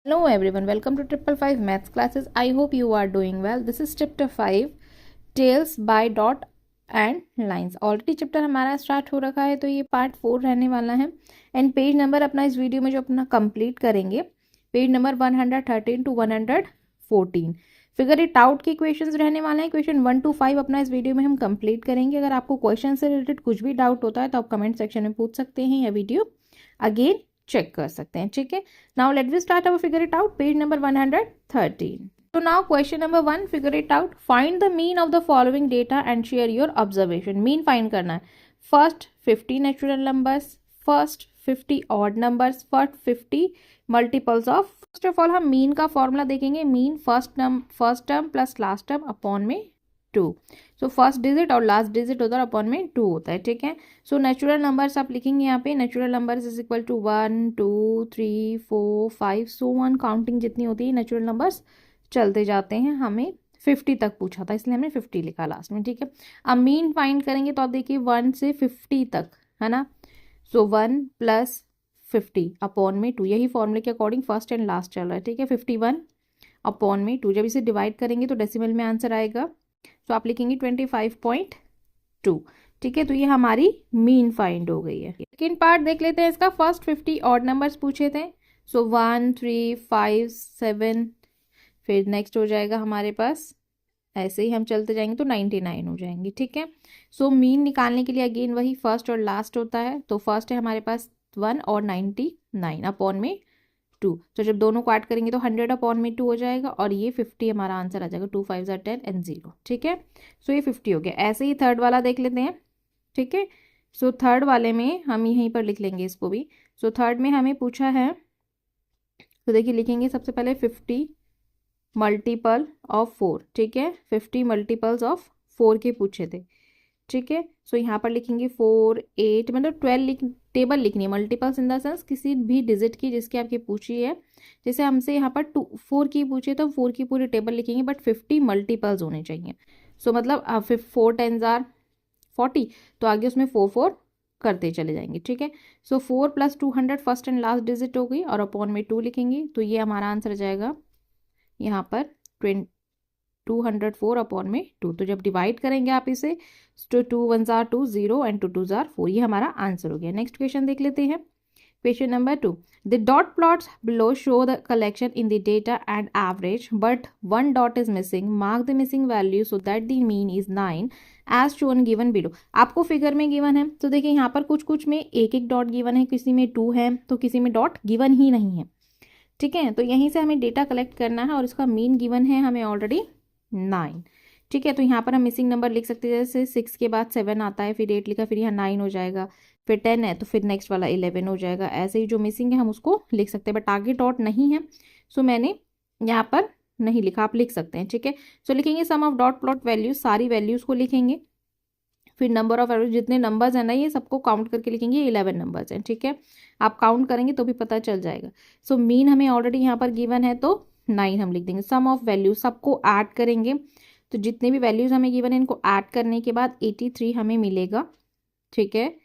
Hello everyone, welcome to Triple Five Maths classes. I hope you are doing well. This is chapter 5 Tails by Dot and Lines. Already chapter हमारा start हो रखा है, तो ये part 4 रहने वाला है. एंड पेज नंबर अपना इस वीडियो में जो अपना कंप्लीट करेंगे, page number 113 to 114. Figure it out के क्वेश्चंस रहने वाले हैं. क्वेश्चन 1 to 5 अपना इस वीडियो में हम कंप्लीट करेंगे. अगर आपको क्वेश्चन से रिलेटेड कुछ भी डाउट होता है तो आप कमेंट सेक्शन में पूछ सकते हैं या वीडियो अगेन चेक कर सकते हैं. ठीक है, now let we start our figure it out. Page number 113. So now question number 1, figure it out. Find the mean of the following data and share your observation. Mean find करना है. First 50 natural numbers, first 50 odd numbers, first 50 multiples of. First of all हम mean का formula देखेंगे. mean first term plus last term upon में 2. So first digit और last digit उधर upon में 2 होता है. ठीक है, सो नेचुरल नंबर्स आप लिखेंगे यहाँ पे. Natural numbers is equal to 1 2 3 4 5 so 1. Counting जितनी होती है नेचुरल नंबर्स चलते जाते हैं. हमें 50 तक पूछा था इसलिए हमने 50 लिखा लास्ट में. ठीक है, अब मीन फाइंड करेंगे तो आप देखिए 1 से 50 तक है ना. सो 1 प्लस 50 अपॉन में 2. यही फॉर्मूले के अकॉर्डिंग फर्स्ट एंड लास्ट चल रहा है. ठीक है, 51 अपॉन में 2. जब इसे डिवाइड करेंगे तो डेसिमल में आंसर आएगा. तो आप लिखेंगे 25.2. ठीक है, तो ये हमारी मीन फाइंड हो गई है. सेकेंड पार्ट देख लेते हैं इसका. फर्स्ट 50 ऑड नंबर्स पूछे थे. सो 1 3 5 7. फिर नेक्स्ट हो जाएगा हमारे पास, ऐसे ही हम चलते जाएंगे तो 99 हो जाएंगे. ठीक है, सो मीन निकालने के लिए अगेन वही फर्स्ट और लास्ट होता है. तो फर्स्ट है हमारे पास 1 और 99 अपॉन में 2. तो जब दोनों को ऐड करेंगे तो 100 अपॉन में 2 हो जाएगा और ये 50 हमारा आंसर आ जाएगा. 2 5 10 एंड 0. ठीक है, सो ये 50 हो गया. ऐसे ही थर्ड वाला देख लेते हैं. ठीक है, सो थर्ड वाले में हम यहीं पर लिख लेंगे इसको भी. सो थर्ड में हमें पूछा है, तो देखिए लिखेंगे सबसे पहले 50 मल्टीपल ऑफ 4. ठीक है, 50 मल्टीपल्स ऑफ 4 के पूछे थे. ठीक है, सो यहाँ पर लिखेंगे 4 8 मतलब 12 टेबल लिखनी है. मल्टीपल्स इन द सेंस किसी भी डिजिट की जिसकी आपकी पूछी है. जैसे हमसे यहाँ पर 4 की पूछी तो 4 की पूरी टेबल लिखेंगे, बट 50 मल्टीपल्स होने चाहिए. सो मतलब 4 10 आर 40, तो आगे उसमें 4 4 करते चले जाएंगे. ठीक है, सो 4 plus 200 first and last digit हो गई और अपॉन में 2 लिखेंगे. तो ये हमारा आंसर जाएगा यहाँ पर 204 अपॉन में 2. तो जब डिवाइड करेंगे आप इसे तो 2 1 जार 2 0 एंड 2 2 जार 4. ये हमारा आंसर हो गया. नेक्स्ट क्वेश्चन देख लेते हैं. Question number 2. The dot plots below show the collection in the data and average, but one dot is missing. Mark the missing value so that the mean is 9 as shown given below. आपको figure में given है तो देखिए यहाँ पर कुछ कुछ में एक एक डॉट गिवन है, किसी में 2 है तो किसी में डॉट गिवन ही नहीं है. ठीक है, तो यहीं से हमें डेटा कलेक्ट करना है और इसका मीन गिवन है हमें ऑलरेडी 9. ठीक है, तो यहाँ पर हम मिसिंग नंबर लिख सकते हैं. जैसे 6 के बाद 7 आता है, फिर 8 लिखा, फिर यहाँ 9 हो जाएगा, फिर 10 है तो फिर नेक्स्ट वाला 11 हो जाएगा. ऐसे ही जो मिसिंग है हम उसको लिख सकते हैं, बट आगे डॉट नहीं है सो मैंने यहाँ पर नहीं लिखा. आप लिख सकते हैं. ठीक है, सो लिखेंगे सम ऑफ डॉट प्लॉट वैल्यूज, सारी वैल्यूज को लिखेंगे. फिर नंबर ऑफ एवरेज, जितने नंबर्स हैं ना ये सबको काउंट करके लिखेंगे. 11 नंबर्स हैं. ठीक है, आप काउंट करेंगे तो भी पता चल जाएगा. सो मीन हमें ऑलरेडी यहाँ पर गिवन है तो 9 हम लिख देंगे. सम ऑफ वैल्यूज सबको ऐड करेंगे, तो जितने भी वैल्यूज हमें गिवन है इनको ऐड करने के बाद 83 हमें मिलेगा. ठीक है,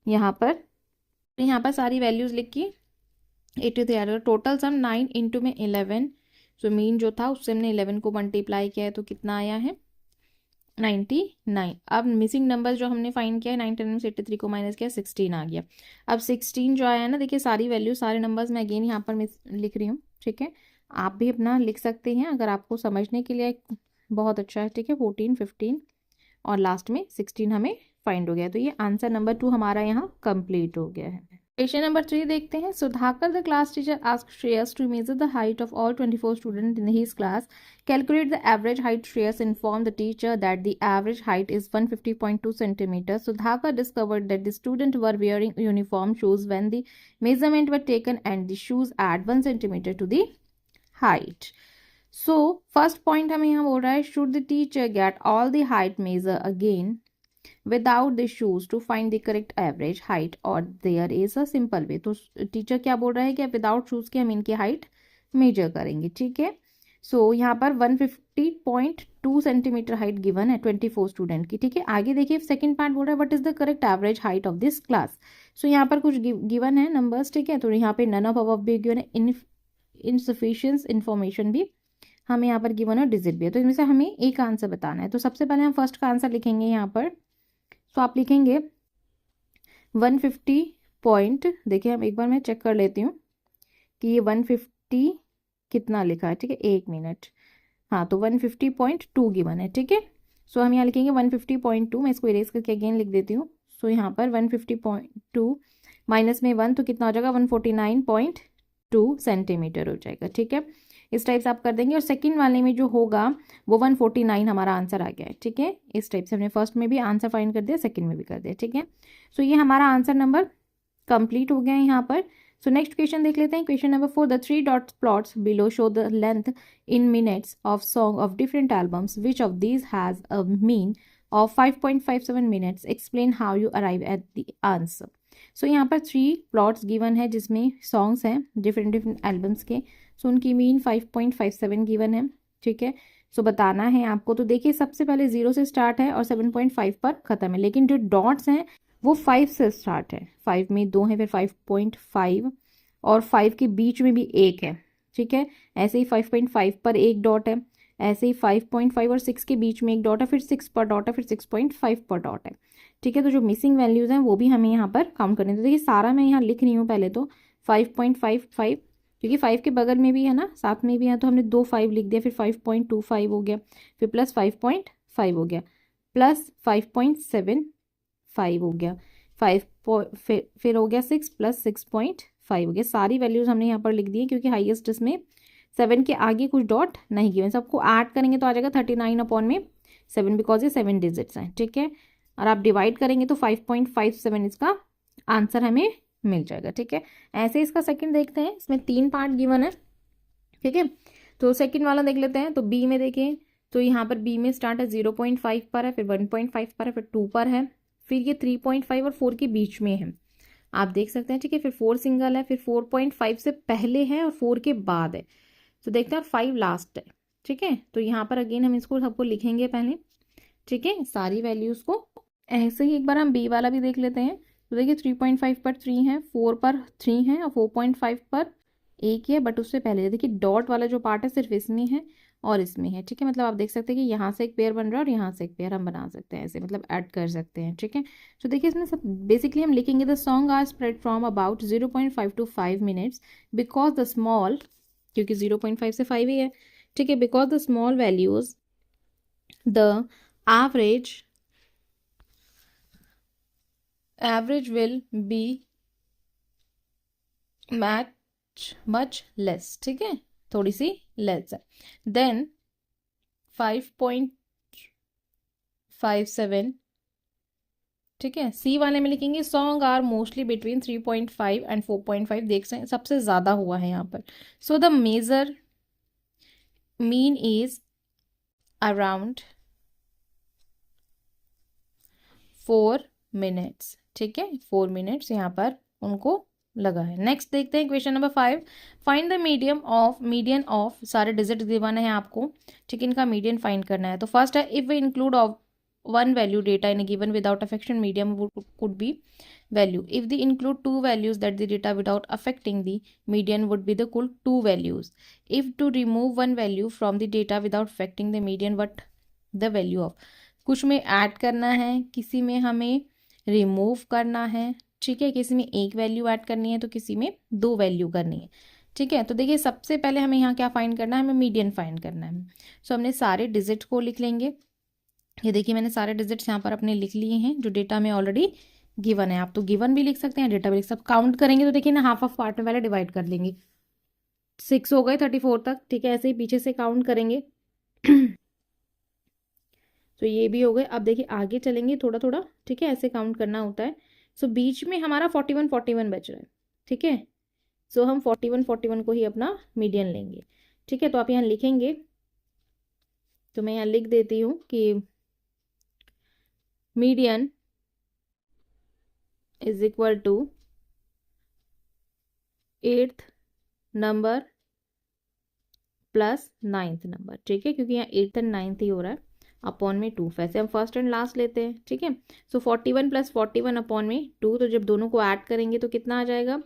यहाँ पर सारी वैल्यूज लिख के 83 आ जाएगा. टोटल सम 9 इंटू में 11. सो मीन जो था उससे हमने 11 को मल्टीप्लाई किया है तो कितना आया है 99. अब मिसिंग नंबर जो हमने फाइंड किया है 9 में से 83 को माइनस किया 16 आ गया. अब 16 जो आया है ना, देखिए सारी वैल्यू सारे नंबर्स मैं अगेन यहाँ पर लिख रही हूँ. ठीक है, आप भी अपना लिख सकते हैं अगर आपको समझने के लिए बहुत अच्छा है. ठीक है, 14 15 और लास्ट में 16 हमें फाइंड हो गया. तो ये आंसर नंबर 2 हमारा यहाँ कंप्लीट हो गया है. क्वेश्चन नंबर 3 देखते हैं. Sudhakar the class teacher asked Shreyas to measure the height of all 24 student in his class. Calculate the average height. Shreyas informed the teacher that the average height is 150.2 centimeters. Sudhakar discovered that the students were wearing uniform shoes when the measurement were taken and the shoes add 1 centimeter to the height. So first point हमें यहाँ बोल रहा है, should the teacher get all the height measure again without the shoes to find the correct average height, or there is a simple way. तो teacher क्या बोल रहा है कि विदाउट शूज के हम इनकी हाइट मेजर करेंगे. ठीक है, सो यहाँ पर 150.2 सेंटीमीटर हाइट गिवन है 24 स्टूडेंट की. ठीक है, आगे देखिए सेकंड पार्ट बोल रहा है what is the correct average height of this class. So यहाँ पर कुछ गिवन है नंबर्स. ठीक है, तो यहाँ पे नन ऑफ अबव भी गिवन है. इनसफिशिएंट इन्फॉर्मेशन भी हमें यहाँ पर गिवन है, डिजिट भी है। तो इनमें से हमें एक आंसर बताना है। तो सबसे पहले हम फर्स्ट का आंसर लिखेंगे यहाँ पर। तो आप लिखेंगे 150 पॉइंट, देखिए हम एक बार मैं चेक कर लेती हूँ कि ये 150 कितना लिखा है, ठीक है, 1 मिनट। हाँ, तो 150.2 गिवन है, ठीक है। सो हम यहाँ लिखेंगे 150.2, मैं इसको इरेज करके अगेन लिख देती हूँ। सो यहाँ पर 150.2 माइनस में 1 तो कितना हो जाएगा, 149.2 सेंटीमीटर हो जाएगा, ठीक है। इस टाइप से आप कर देंगे। और सेकंड वाले में जो होगा वो 149 हमारा आंसर आ गया है, ठीक है। इस टाइप से हमने फर्स्ट में भी आंसर फाइंड कर दिया, सेकंड में भी कर दिया, ठीक है। सो ये हमारा आंसर नंबर कंप्लीट हो गया है यहाँ पर। सो नेक्स्ट क्वेश्चन देख लेते हैं। Question number 4, the 3 dot plots below show the length in minutes of song of different albums, which of these has a mean of 5.57 minutes, explain how you arrive at the answer. So यहाँ पर 3 plots given है जिसमें songs हैं different albums के। सो उनकी mean 5.57 given है, ठीक है। सो बताना है आपको। तो देखिए सबसे पहले 0 से स्टार्ट है और 7.5 पर ख़त्म है, लेकिन जो डॉट्स हैं वो 5 से स्टार्ट है, 5 में 2 है, फिर 5.5 और 5 के बीच में भी 1 है, ठीक है। ऐसे ही 5.5 पर एक डॉट है, ऐसे ही 5.5 और 6 के बीच में एक डॉट है, फिर 6 पर डॉट है, फिर 6.5 पर डॉट है, ठीक है। तो जो मिसिंग वैल्यूज़ हैं वो भी हमें यहाँ पर काउंट करने। तो देखिए सारा मैं यहाँ लिख रही हूँ पहले तो 5.55, क्योंकि 5 के बगल में भी है ना, साथ में भी है, तो हमने 2 5 लिख दिया, फिर 5.25 हो गया, फिर प्लस 5.5 हो गया, प्लस 5.75 हो गया, फिर हो गया 6 प्लस 6.5 हो गया। सारी वैल्यूज़ हमने यहाँ पर लिख दी है, क्योंकि हाईएस्ट इसमें 7 के आगे कुछ डॉट नहीं गिवन। सबको ऐड करेंगे तो आ जाएगा 39/7, बिकॉज ये 7 डिजिट्स हैं, ठीक है। और आप डिवाइड करेंगे तो 5.57 इसका आंसर हमें मिल जाएगा, ठीक है। ऐसे इसका सेकंड देखते हैं। इसमें 3 पार्ट गिवन है, ठीक है। तो सेकंड वाला देख लेते हैं। तो बी में देखें तो यहाँ पर बी में स्टार्ट है 0.5 पर है, फिर 1.5 पर है, फिर 2 पर है, फिर ये 3.5 और 4 के बीच में है, आप देख सकते हैं, ठीक है। फिर 4 सिंगल है, फिर 4.5 से पहले है और 4 के बाद है। तो देखते हैं 5 लास्ट है, ठीक है। तो यहाँ पर अगेन हम इसको सबको लिखेंगे पहले, ठीक है, सारी वैल्यूज़ को। ऐसे ही एक बार हम बी वाला भी देख लेते हैं। तो देखिए 3.5 पर 3 है, 4 पर 3 है और 4.5 पर 1 है, बट उससे पहले देखिए डॉट वाला जो पार्ट है सिर्फ इसमें है और इसमें है, ठीक है। मतलब आप देख सकते हैं कि यहाँ से एक पेयर बन रहा है और यहाँ से एक पेयर हम बना सकते हैं, ऐसे मतलब ऐड कर सकते हैं, ठीक है। तो देखिए इसमें सब बेसिकली हम लिखेंगे the song are spread from about 0.5 to 5 minutes, because the small, क्योंकि 0.5 से 5 ही है, ठीक है, because the small values the average will be much less, ठीक है, थोड़ी सी लेस है देन 5.57, ठीक है। सी वाले में लिखेंगे song are mostly between 3.5 and 4.5, देख सकते हैं सबसे ज़्यादा हुआ है यहाँ पर। So the major mean is around 4 minutes, ठीक है, 4 मिनट्स यहाँ पर उनको लगा है। नेक्स्ट देखते हैं question number 5, find the median of सारे डिजिट गिवन है आपको, ठीक है, इनका मीडियन फाइंड करना है। तो फर्स्ट है if we include of one value data in a given without affecting medium could be value. If they include 2 values that the data without affecting the median would be the cool 2 values. If to remove one value from the data without affecting the median, what the value of, कुछ में add करना है, किसी में हमें remove करना है, ठीक है, किसी में एक वैल्यू ऐड करनी है तो किसी में 2 वैल्यू करनी है, ठीक है। तो देखिए सबसे पहले हमें यहाँ क्या फाइंड करना है, हमें मीडियन फाइंड करना है। सो हमने सारे डिजिट को लिख लेंगे। ये देखिए मैंने सारे डिजिट्स यहाँ पर अपने लिख लिए हैं जो डेटा में ऑलरेडी गिवन है। आप तो गिवन भी लिख सकते हैं, डेटा भी लिख सकते हैं। काउंट करेंगे तो देखिए ना हाफ ऑफ पार्ट में पहले डिवाइड कर लेंगे, 6 हो गए 34 तक, ठीक है। ऐसे ही पीछे से काउंट करेंगे तो ये भी हो गए। अब देखिए आगे चलेंगे थोड़ा थोड़ा, ठीक है, ऐसे काउंट करना होता है। सो बीच में हमारा 41 बच रहा है, ठीक है। सो हम 41 को ही अपना मीडियन लेंगे, ठीक है। तो आप यहाँ लिखेंगे, तो मैं यहाँ लिख देती हूँ कि median is equal to 8th number plus 9th number, ठीक है, क्योंकि यहाँ 8th एंड 9th ही हो रहा है, अपॉन में 2। वैसे हम फर्स्ट एंड लास्ट लेते हैं, ठीक है। सो 41 + 41 अपॉन में 2, तो जब दोनों को ऐड करेंगे तो कितना आ जाएगा,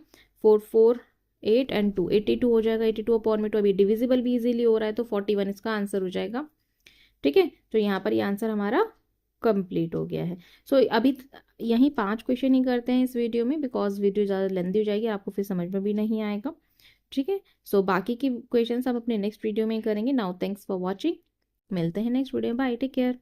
44 8 एंड 2 82 हो जाएगा। 82 अपॉन में 2 अभी डिविजिबल भी इजीली हो रहा है, तो 41 इसका आंसर हो जाएगा। ठीक है, तो यहाँ पर ये आंसर हमारा कंप्लीट हो गया है। सो अभी यहीं 5 क्वेश्चन ही करते हैं इस वीडियो में, बिकॉज वीडियो ज़्यादा लेंथी हो जाएगी, आपको फिर समझ में भी नहीं आएगा। ठीक है, सो बाकी की क्वेश्चन हम अपने नेक्स्ट वीडियो में करेंगे। नाउ थैंक्स फॉर वॉचिंग, मिलते हैं next video, bye, take care.